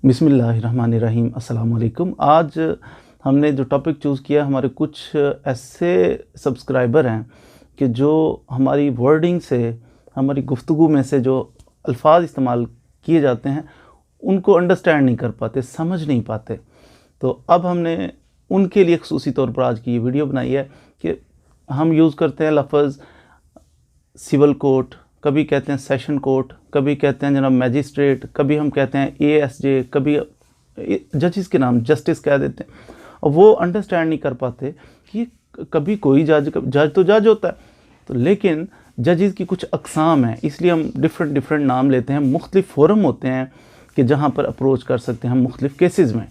बिस्मिल्लाहिर्रहमानिर्रहीम। अस्सलाम वालेकुम। आज हमने जो टॉपिक चूज़ किया, हमारे कुछ ऐसे सब्सक्राइबर हैं कि जो हमारी वर्डिंग से, हमारी गुफ्तगू में से जो अल्फाज इस्तेमाल किए जाते हैं उनको अंडरस्टैंड नहीं कर पाते, समझ नहीं पाते। तो अब हमने उनके लिए ख़ुसूसी तौर पर आज की ये वीडियो बनाई है कि हम यूज़ करते हैं लफ्ज़ सिविल कोर्ट, कभी कहते हैं सेशन कोर्ट, कभी कहते हैं जनाब मैजिस्ट्रेट, कभी हम कहते हैं एएसजे, कभी जजेस के नाम जस्टिस कह देते हैं। और वो अंडरस्टैंड नहीं कर पाते कि कभी कोई जज तो जज होता है, तो लेकिन जजेस की कुछ अक़साम हैं, इसलिए हम डिफरेंट नाम लेते हैं। मुख्तलिफ़ फ़ोरम होते हैं कि जहाँ पर अप्रोच कर सकते हैं हम मुख्तलिफ़ केसेस में।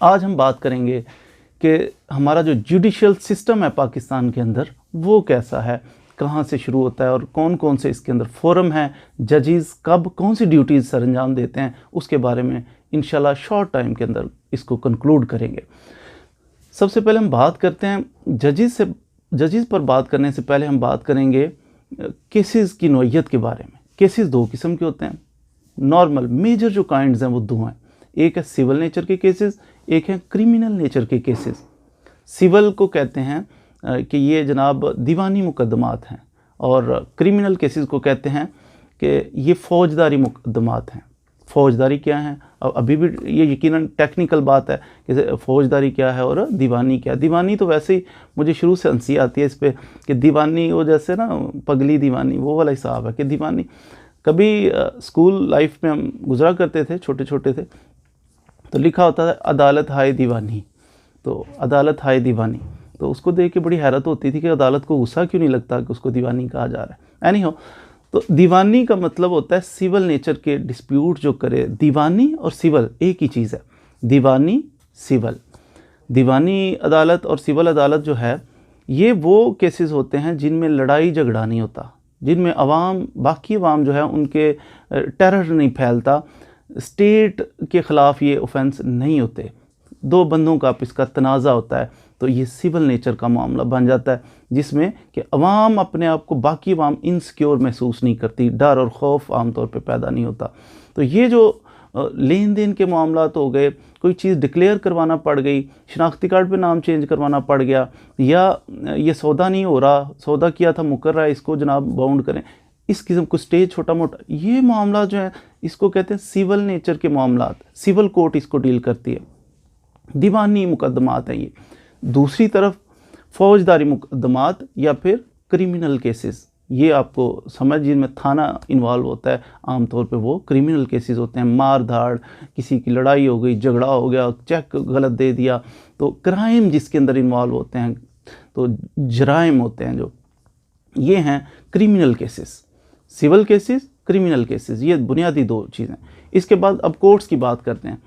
आज हम बात करेंगे कि हमारा जो जुडिशल सिस्टम है पाकिस्तान के अंदर वो कैसा है, कहाँ से शुरू होता है और कौन कौन से इसके अंदर फ़ोरम हैं, जजेस कब कौन सी ड्यूटीज़ सर अंजाम देते हैं, उसके बारे में इंशाल्लाह शॉर्ट टाइम के अंदर इसको कंक्लूड करेंगे। सबसे पहले हम बात करते हैं जजेस पर बात करने से पहले हम बात करेंगे केसेस की नौइयत के बारे में। केसेस दो किस्म के होते हैं। नॉर्मल मेजर जो काइंड्स हैं वो दो हैं, एक है सिविल नेचर के केसेस, एक है क्रिमिनल नेचर के केसेस। सिविल को कहते हैं कि ये जनाब दीवानी मुकदमात हैं, और क्रिमिनल केसेस को कहते हैं कि ये फ़ौजदारी मुकदमात हैं। फ़ौजदारी क्या है, अभी भी ये यकीनन टेक्निकल बात है कि फ़ौजदारी क्या है और दीवानी क्या है। दीवानी तो वैसे ही मुझे शुरू से हंसी आती है इस पर कि दीवानी वो जैसे ना पगली दीवानी, वो वाला हिसाब है कि दीवानी। कभी स्कूल लाइफ में हम गुजरा करते थे, छोटे थे, तो लिखा होता था अदालत हाय दीवानी, तो अदालत हाय दीवानी। तो उसको देख के बड़ी हैरत होती थी कि अदालत को गुस्सा क्यों नहीं लगता कि उसको दीवानी कहा जा रहा है। एनी हो, तो दीवानी का मतलब होता है सिविल नेचर के डिस्प्यूट जो करे। दीवानी और सिविल एक ही चीज़ है, दीवानी सिविल। दीवानी अदालत और सिविल अदालत जो है ये वो केसेस होते हैं जिनमें लड़ाई झगड़ा नहीं होता, जिनमें बाकी अवाम जो है उनके टेरर नहीं फैलता, स्टेट के ख़िलाफ़ ये ऑफेंस नहीं होते, दो बंदों का आपस का तनाज़ा होता है। तो ये सिविल नेचर का मामला बन जाता है जिसमें कि अवाम अपने आप को, बाकी अवाम इनसिक्योर महसूस नहीं करती, डर और खौफ आमतौर पे पैदा नहीं होता। तो ये जो लेन देन के मामला तो हो गए, कोई चीज़ डिक्लेयर करवाना पड़ गई, शनाख्ती कार्ड पे नाम चेंज करवाना पड़ गया, या ये सौदा नहीं हो रहा, सौदा किया था मुकर्रर है, इसको जनाब बाउंड करें, इस किस्म को स्टेज छोटा मोटा ये मामला जो है इसको कहते हैं सिविल नेचर के मामला। सिविल कोर्ट इसको डील करती है, दीवानी मुकदमात हैं ये। दूसरी तरफ फ़ौजदारी मुकदमात या फिर क्रिमिनल केसेस, ये आपको समझ, जिनमें थाना इन्वॉल्व होता है, आमतौर पे वो क्रिमिनल केसेस होते हैं। मार धाड़, किसी की लड़ाई हो गई, झगड़ा हो गया, चेक गलत दे दिया, तो क्राइम जिसके अंदर इन्वॉल्व होते हैं, तो जराइम होते हैं जो, ये हैं criminal cases. Civil cases, criminal cases, ये बुनियादी दो चीज़ें। इसके बाद अब कोर्ट्स की बात करते हैं।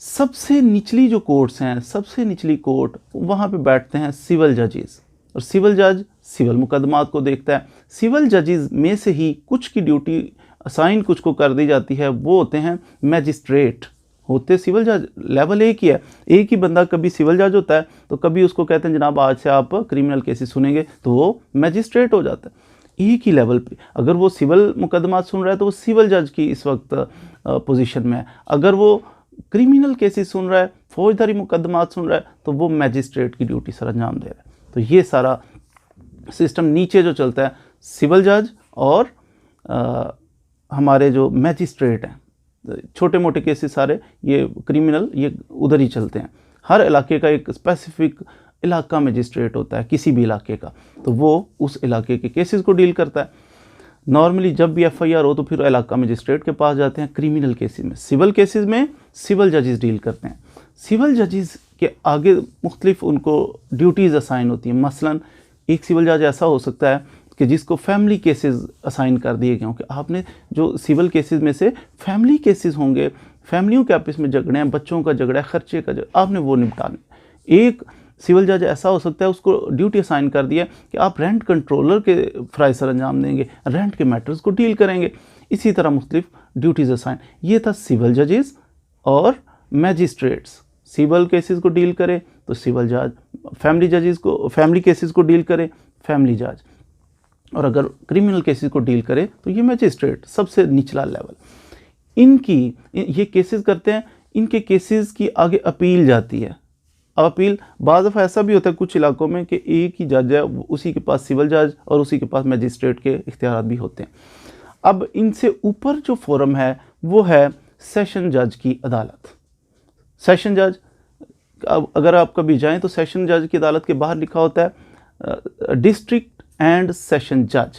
सबसे निचली जो कोर्ट्स हैं, सबसे निचली कोर्ट, वहाँ पे बैठते हैं सिविल जजेस, और सिविल जज सिविल मुकदमात को देखता है। सिविल जजेस में से ही कुछ की ड्यूटी असाइन कुछ को कर दी जाती है, वो होते हैं मैजिस्ट्रेट। होते सिविल जज लेवल एक ही है, एक ही बंदा कभी सिविल जज होता है तो कभी उसको कहते हैं जनाब आज से आप क्रिमिनल केसेस सुनेंगे, तो वो मैजिस्ट्रेट हो जाता है। एक ही लेवल पे, अगर वो सिविल मुकदमात सुन रहा है तो वो सिविल जज की इस वक्त पोजीशन में है। अगर वो क्रिमिनल केसेस सुन रहा है, फौजदारी मुकदमात सुन रहा है, तो वो मैजिस्ट्रेट की ड्यूटी सर अंजाम दे रहा है। तो ये सारा सिस्टम नीचे जो चलता है, सिविल जज और हमारे जो मैजिस्ट्रेट हैं, छोटे मोटे केसेस सारे ये क्रिमिनल, ये उधर ही चलते हैं। हर इलाके का एक स्पेसिफिक इलाका मैजिस्ट्रेट होता है किसी भी इलाके का, तो वो उस इलाके के केसेस को डील करता है। नॉर्मली जब भी एफआईआर हो तो फिर इलाका मजिस्ट्रेट के पास जाते हैं। क्रिमिनल केसेस में, सिविल केसेस में सिविल जजेस डील करते हैं। सिविल जजेस के आगे मुख्तलिफ उनको ड्यूटीज़ असाइन होती हैं। मसलन एक सिविल जज ऐसा हो सकता है कि जिसको फैमिली केसेस असाइन कर दिए गए हों कि आपने जो सिविल केसेस में से फैमिली केसेस होंगे, फैमिलियों के आपस में झगड़े हैं, बच्चों का झगड़ा है, खर्चे का झगड़ा, आपने वो निपटाने। एक सिविल जज ऐसा हो सकता है उसको ड्यूटी असाइन कर दिया कि आप रेंट कंट्रोलर के फ़राइज़ सर अंजाम देंगे, रेंट के मैटर्स को डील करेंगे। इसी तरह मुख्तलिफ ड्यूटीज़ असाइन। ये था सिविल जजेस और मैजिस्ट्रेट्स। सिविल केसेस को डील करे तो सिविल जज, फैमिली जजेस को, फैमिली केसेस को डील करे फैमिली जज, और अगर क्रिमिनल केसेस को डील करे तो ये मैजिस्ट्रेट, सबसे निचला लेवल। ये केसेस करते हैं, इनके केसेस की आगे अपील जाती है। अब अपील बाज़ दफ़ा ऐसा भी होता है कुछ इलाकों में कि एक ही जज है, उसी के पास सिविल जज और उसी के पास मजिस्ट्रेट के इख्तियार भी होते हैं। अब इनसे ऊपर जो फोरम है वो है सेशन जज की अदालत। सेशन जज, अब अगर आप कभी जाएं तो सेशन जज की अदालत के बाहर लिखा होता है डिस्ट्रिक्ट एंड सेशन जज,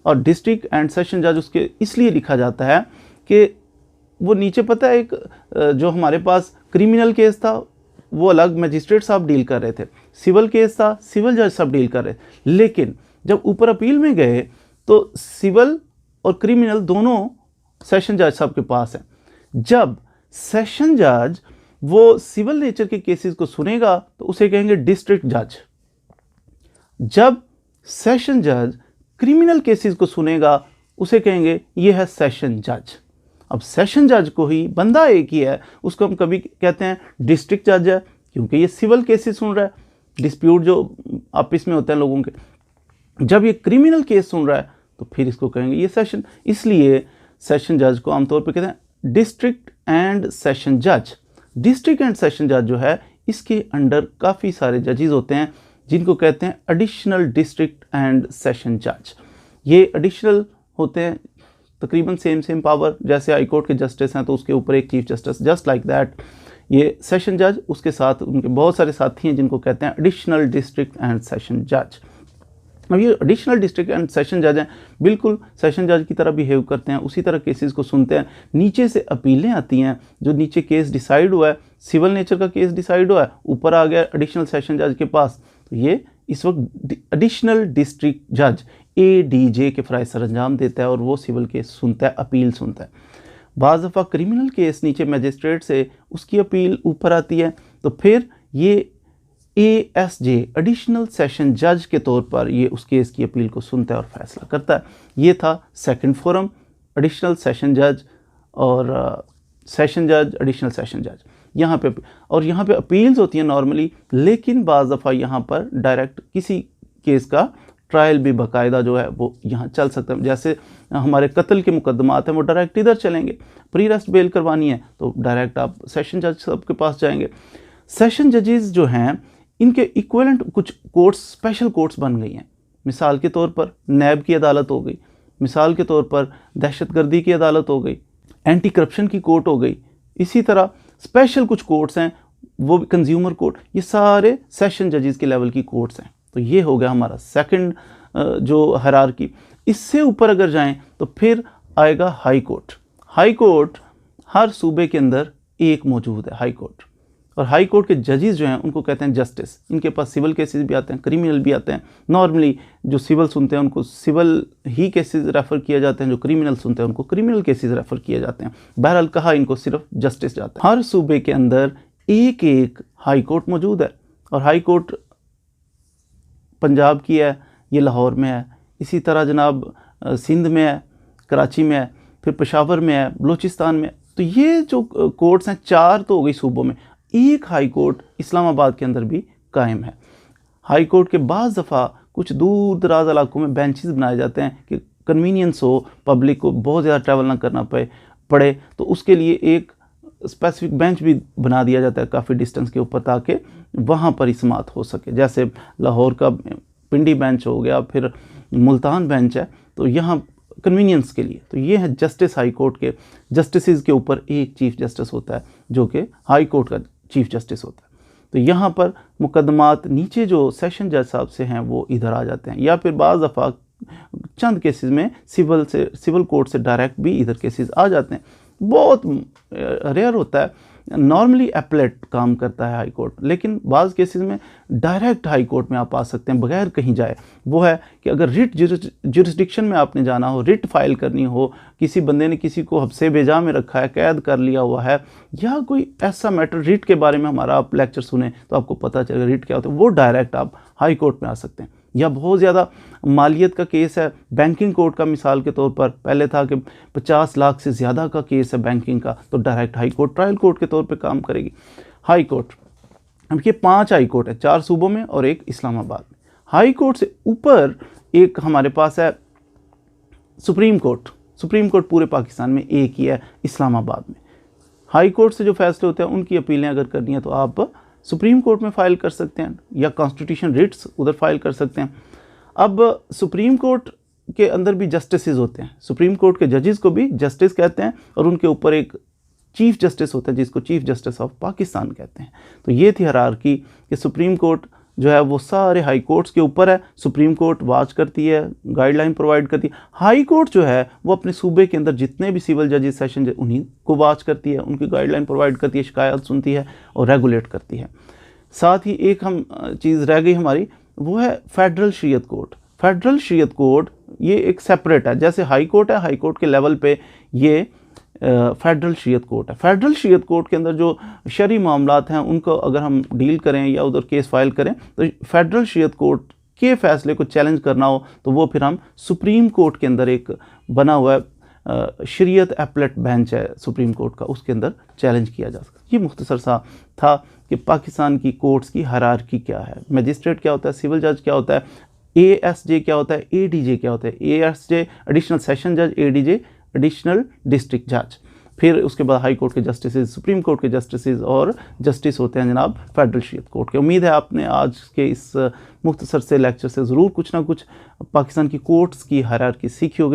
और डिस्ट्रिक्ट एंड सेशन जज उसके इसलिए लिखा जाता है कि वो नीचे पता है एक जो हमारे पास क्रिमिनल केस था वो अलग मजिस्ट्रेट साहब डील कर रहे थे, सिविल केस था सिविल जज साहब डील कर रहे थे, लेकिन जब ऊपर अपील में गए तो सिविल और क्रिमिनल दोनों सेशन जज साहब के पास हैं। जब सेशन जज वो सिविल नेचर के केसेस को सुनेगा तो उसे कहेंगे डिस्ट्रिक्ट जज। जब सेशन जज क्रिमिनल केसेस को सुनेगा उसे कहेंगे ये है सेशन जज। अब सेशन जज को ही बंदा एक ही है, उसको हम कभी कहते हैं डिस्ट्रिक्ट जज है क्योंकि ये सिविल केसेस सुन रहा है, डिस्प्यूट जो आपस में होते हैं लोगों के। जब ये क्रिमिनल केस सुन रहा है तो फिर इसको कहेंगे ये सेशन। इसलिए सेशन जज को आमतौर पर कहते हैं डिस्ट्रिक्ट एंड सेशन जज। डिस्ट्रिक्ट एंड सेशन जज जो है इसके अंडर काफ़ी सारे जजेस होते हैं जिनको कहते हैं एडिशनल डिस्ट्रिक्ट एंड सेशन जज। ये एडिशनल होते हैं, तकरीबन सेम पावर, जैसे हाई कोर्ट के जस्टिस हैं तो उसके ऊपर एक chief justice, just like that ये सेशन जज, उसके साथ उनके बहुत सारे साथी हैं जिनको कहते हैं एडिशनल डिस्ट्रिक्ट एंड सेशन जज। अब ये एडिशनल डिस्ट्रिक्ट एंड सेशन जज हैं, बिल्कुल सेशन जज की तरह बिहेव करते हैं, उसी तरह केसेस को सुनते हैं। नीचे से अपीलें आती हैं, जो नीचे केस डिसाइड हुआ है, सिविल नेचर का केस डिसाइड हुआ है, ऊपर आ गया एडिशनल सेशन जज के पास, तो ये इस वक्त एडिशनल डिस्ट्रिक्ट जज ADJ के फ़राइज़ सर अंजाम देता है और वो सिविल केस सुनता है, अपील सुनता है। बाज़ दफ़ा क्रिमिनल केस नीचे मजिस्ट्रेट से उसकी अपील ऊपर आती है, तो फिर ये ASJ एडिशनल सेशन जज के तौर पर ये उस केस की अपील को सुनता है और फैसला करता है। ये था सेकंड फोरम, एडिशनल सेशन जज और सेशन जज, एडिशनल सेशन जज। यहाँ पे अपील्स होती हैं नॉर्मली, लेकिन बाज़ दफ़ा यहाँ पर डायरेक्ट किसी केस का ट्रायल भी बाकायदा जो है वो यहाँ चल सकता है। जैसे हमारे कत्ल के मुकदमात हैं वो डायरेक्ट इधर चलेंगे, प्री अरेस्ट बेल करवानी है तो डायरेक्ट आप सेशन जज साहब के पास जाएंगे। सेशन जजेस जो हैं इनके इक्विवेलेंट कुछ कोर्ट्स, स्पेशल कोर्ट्स बन गई हैं। मिसाल के तौर पर नैब की अदालत हो गई, मिसाल के तौर पर दहशतगर्दी की अदालत हो गई, एंटी करप्शन की कोर्ट हो गई। इसी तरह स्पेशल कुछ कोर्ट्स हैं, वो भी कंज्यूमर कोर्ट, ये सारे सेशन जजेस के लेवल की कोर्ट्स हैं। तो ये हो गया हमारा सेकंड जो हायरार्की। इससे ऊपर अगर जाएं तो फिर आएगा हाई कोर्ट। हाई कोर्ट हर सूबे के अंदर एक मौजूद है, हाई कोर्ट। और हाई कोर्ट के जजेस जो हैं उनको कहते हैं जस्टिस। इनके पास सिविल केसेस भी आते हैं, क्रिमिनल भी आते हैं। नॉर्मली जो सिविल सुनते हैं उनको सिविल ही केसेस रेफ़र किए जाते हैं, जो क्रिमिनल सुनते हैं उनको क्रिमिनल केसेस रेफ़र किए जाते हैं। बहरहाल कहा इनको सिर्फ जस्टिस जाता है। हर सूबे के अंदर एक एक हाई कोर्ट मौजूद है, और हाई कोर्ट पंजाब की है, ये लाहौर में है। इसी तरह जनाब सिंध में है, कराची में है, फिर पेशावर में है, बलूचिस्तान में। तो ये जो कोर्ट्स हैं, 4 तो हो गई सूबों में, एक हाई कोर्ट इस्लामाबाद के अंदर भी कायम है। हाई कोर्ट के बाज़ दफ़ा कुछ दूर दराज इलाकों में बेंचेस बनाए जाते हैं कि कन्वीनियंस हो, पब्लिक को बहुत ज़्यादा ट्रैवल ना करना पड़े, तो उसके लिए एक स्पेसिफिक बेंच भी बना दिया जाता है काफ़ी डिस्टेंस के ऊपर, ताकि वहाँ पर समाअत हो सके। जैसे लाहौर का पिंडी बेंच हो गया, फिर मुल्तान बेंच है, तो यहाँ कन्वीनियंस के लिए। तो ये है जस्टिस हाई कोर्ट के। जस्टिस के ऊपर एक चीफ जस्टिस होता है जो कि हाई कोर्ट का चीफ जस्टिस होता है। तो यहाँ पर मुकदमात नीचे जो सेशन जज साहब से हैं वो इधर आ जाते हैं, या फिर बाज़ दफ़ा चंद केसेस में सिविल कोर्ट से डायरेक्ट भी इधर केसेस आ जाते हैं। बहुत रेयर होता है, नॉर्मली एपलेट काम करता है हाई कोर्ट, लेकिन बाज़ केसेस में डायरेक्ट हाई कोर्ट में आप आ सकते हैं बगैर कहीं जाए। वो है कि अगर रिट जुरिस्डिक्शन में आपने जाना हो, रिट फाइल करनी हो, किसी बंदे ने किसी को हब्से बेजा में रखा है, कैद कर लिया हुआ है, या कोई ऐसा मैटर, रिट के बारे में हमारा आप लेक्चर सुने तो आपको पता चलेगा रिट क्या होता है, वो डायरेक्ट आप हाई कोर्ट में आ सकते हैं। या बहुत ज़्यादा मालियत का केस है, बैंकिंग कोर्ट का मिसाल के तौर पर पहले था कि 50 लाख से ज़्यादा का केस है बैंकिंग का, तो direct high court trial court के तौर पे काम करेगी हाई कोर्ट। अब ये 5 हाई कोर्ट है, 4 सूबों में और एक इस्लामाबाद में। हाई कोर्ट से ऊपर एक हमारे पास है सुप्रीम कोर्ट। सुप्रीम कोर्ट पूरे पाकिस्तान में एक ही है, इस्लामाबाद में। हाई कोर्ट से जो फैसले होते हैं उनकी अपीलें अगर करनी है तो आप सुप्रीम कोर्ट में फ़ाइल कर सकते हैं या कॉन्स्टिट्यूशन रिट्स उधर फाइल कर सकते हैं। अब सुप्रीम कोर्ट के अंदर भी जस्टिस होते हैं, सुप्रीम कोर्ट के जजेस को भी जस्टिस कहते हैं और उनके ऊपर एक चीफ जस्टिस होता है जिसको चीफ जस्टिस ऑफ पाकिस्तान कहते हैं। तो ये थी हायरार्की कि सुप्रीम कोर्ट जो है वो सारे हाई कोर्ट्स के ऊपर है, सुप्रीम कोर्ट वाच करती है, गाइडलाइन प्रोवाइड करती है। हाई कोर्ट जो है वो अपने सूबे के अंदर जितने भी सिविल जजेस सेशन उन्हीं को वाच करती है, उनकी गाइडलाइन प्रोवाइड करती है, शिकायत सुनती है और रेगुलेट करती है। साथ ही एक हम चीज़ रह गई हमारी, वो है फेडरल शरीयत कोर्ट। फेडरल शरीयत कोर्ट ये एक सेपरेट है, जैसे हाई कोर्ट है, हाई कोर्ट के लेवल पे ये फेडरल शरीयत कोर्ट है। फेडरल शरीयत कोर्ट के अंदर जो शरई मामलात हैं उनको अगर हम डील करें या उधर केस फाइल करें तो फेडरल शरीयत कोर्ट के फैसले को चैलेंज करना हो तो वो फिर हम सुप्रीम कोर्ट के अंदर एक बना हुआ है शरीयत एपलेट बेंच है सुप्रीम कोर्ट का, उसके अंदर चैलेंज किया जा सकता है। ये मुख्तसर सा था कि पाकिस्तान की कोर्ट्स की हायरार्की क्या है, मजिस्ट्रेट क्या होता है, सिविल जज क्या होता है, ASJ क्या होता है, ADJ क्या होता है, ASJ एडिशनल सेशन जज, ADJ एडिशनल डिस्ट्रिक्ट जज, फिर उसके बाद हाई कोर्ट के जस्टिस, सुप्रीम कोर्ट के जस्टिस और जस्टिस होते हैं जनाब फेडरल शरीयत कोर्ट के। उम्मीद है आपने आज के इस मुख्तसर से लेक्चर से ज़रूर कुछ ना कुछ पाकिस्तान की कोर्ट्स की हायरार्की सीखी होगी।